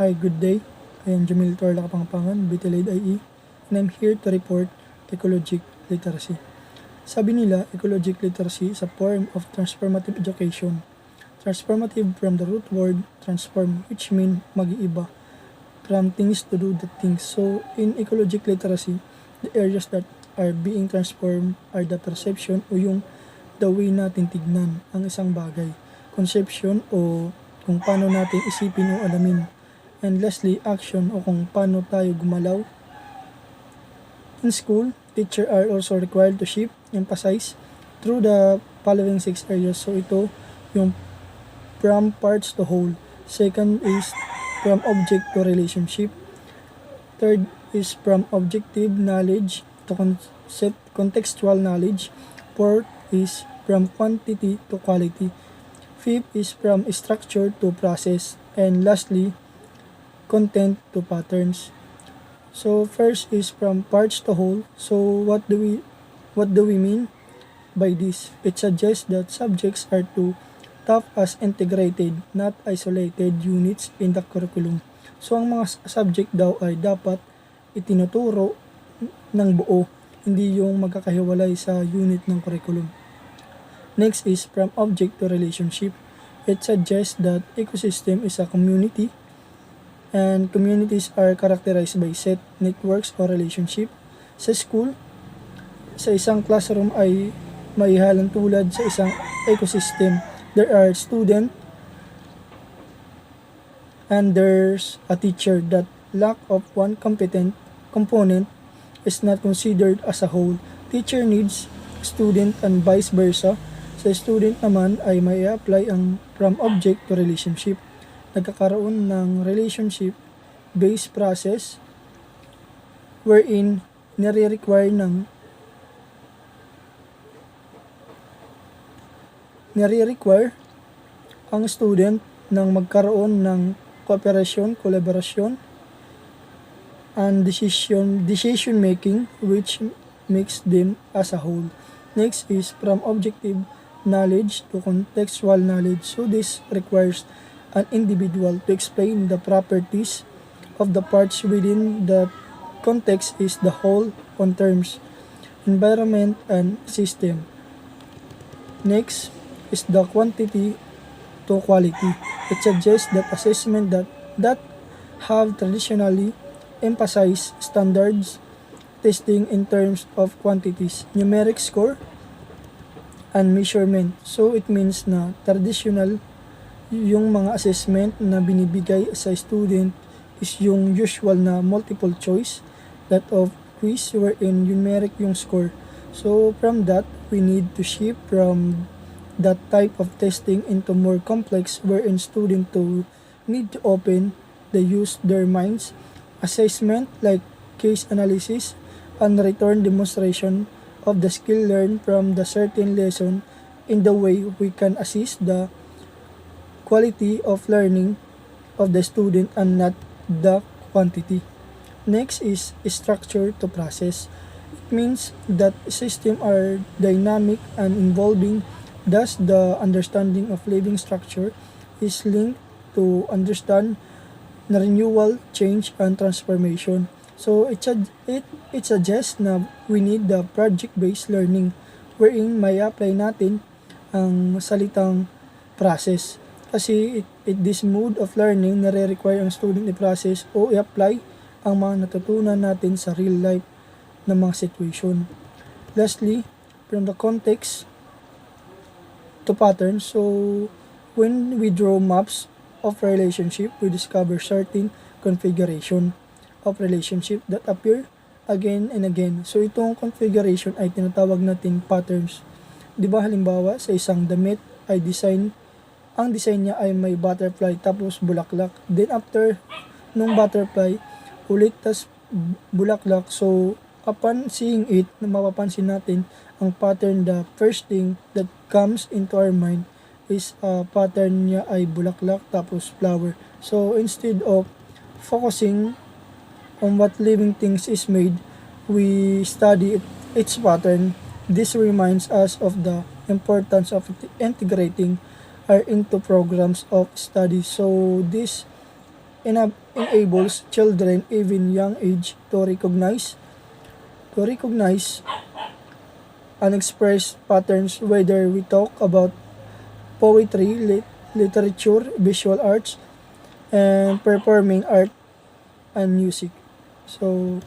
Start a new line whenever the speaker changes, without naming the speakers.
Hi, good day. I am Jamil Torla Kapangpangan, BTLAID IE, and I'm here to report ecologic literacy. Sabi nila, ecologic literacy is a form of transformative education. Transformative from the root word transform, which mean mag-iiba, from things to do the things. So, in ecologic literacy, the areas that are being transformed are the perception o yung the way natin tignan ang isang bagay, conception o kung paano natin isipin o alamin, and lastly, action o kung paano tayo gumalaw. In school, teachers are also required to shape, emphasize through the following 6 areas. So ito yung from parts to whole. Second is from object to relationship. Third is from objective knowledge to contextual knowledge. Fourth is from quantity to quality. Fifth is from structure to process. And lastly, content to patterns. So first is from parts to whole. So what do we mean by this? It suggests that subjects are to taught as integrated, not isolated units in the curriculum. So ang mga subject daw ay dapat itinuturo ng buo, hindi yung magkakahiwalay sa unit ng curriculum. Next is from object to relationship. It suggests that ecosystem is a community and communities are characterized by set, networks, or relationship. Sa school, sa isang classroom ay may halang tulad sa isang ecosystem. There are students and there's a teacher. That lack of one competent component is not considered as a whole. Teacher needs student and vice versa. Sa student naman ay may apply ang from object to relationship. Nagkakaroon ng relationship based process wherein nire-require ang student ng magkaroon ng cooperation, collaboration, and decision making, which makes them as a whole. Next is from objective knowledge to contextual knowledge. So this requires an individual to explain the properties of the parts within the context is the whole on terms, environment, and system. Next is the quantity to quality. It suggests that assessment that have traditionally emphasized standards testing in terms of quantities, numeric score, and measurement. So it means na traditional yung mga assessment na binibigay sa student is yung usual na multiple choice, that of quiz wherein numeric yung score. So from that, we need to shift from that type of testing into more complex wherein student to need to open the use their minds, assessment like case analysis and return demonstration of the skill learned from the certain lesson. In the way we can assist the quality of learning of the student and not the quantity. Next is structure to process. It means that systems are dynamic and involving, thus the understanding of living structure is linked to understand the renewal, change, and transformation. So it suggests na we need the project-based learning wherein may apply natin ang salitang process. Kasi this mode of learning nare-require ang student i-process o i-apply ang mga natutunan natin sa real life na mga situation. Lastly, from the context to pattern. So when we draw maps of relationship, we discover certain configuration of relationship that appear again and again. So itong configuration ay tinatawag nating patterns. Di ba halimbawa sa isang damit ay ang design niya ay may butterfly tapos bulaklak. Then after nung butterfly, ulit tas bulaklak. So upon seeing it, mapapansin natin ang pattern. The first thing that comes into our mind is pattern niya ay bulaklak tapos flower. So instead of focusing on what living things is made, we study its pattern. This reminds us of the importance of integrating our into programs of study. So this enables children, even young age, to recognize unexpressed patterns, whether we talk about poetry, literature, visual arts, and performing art and music. So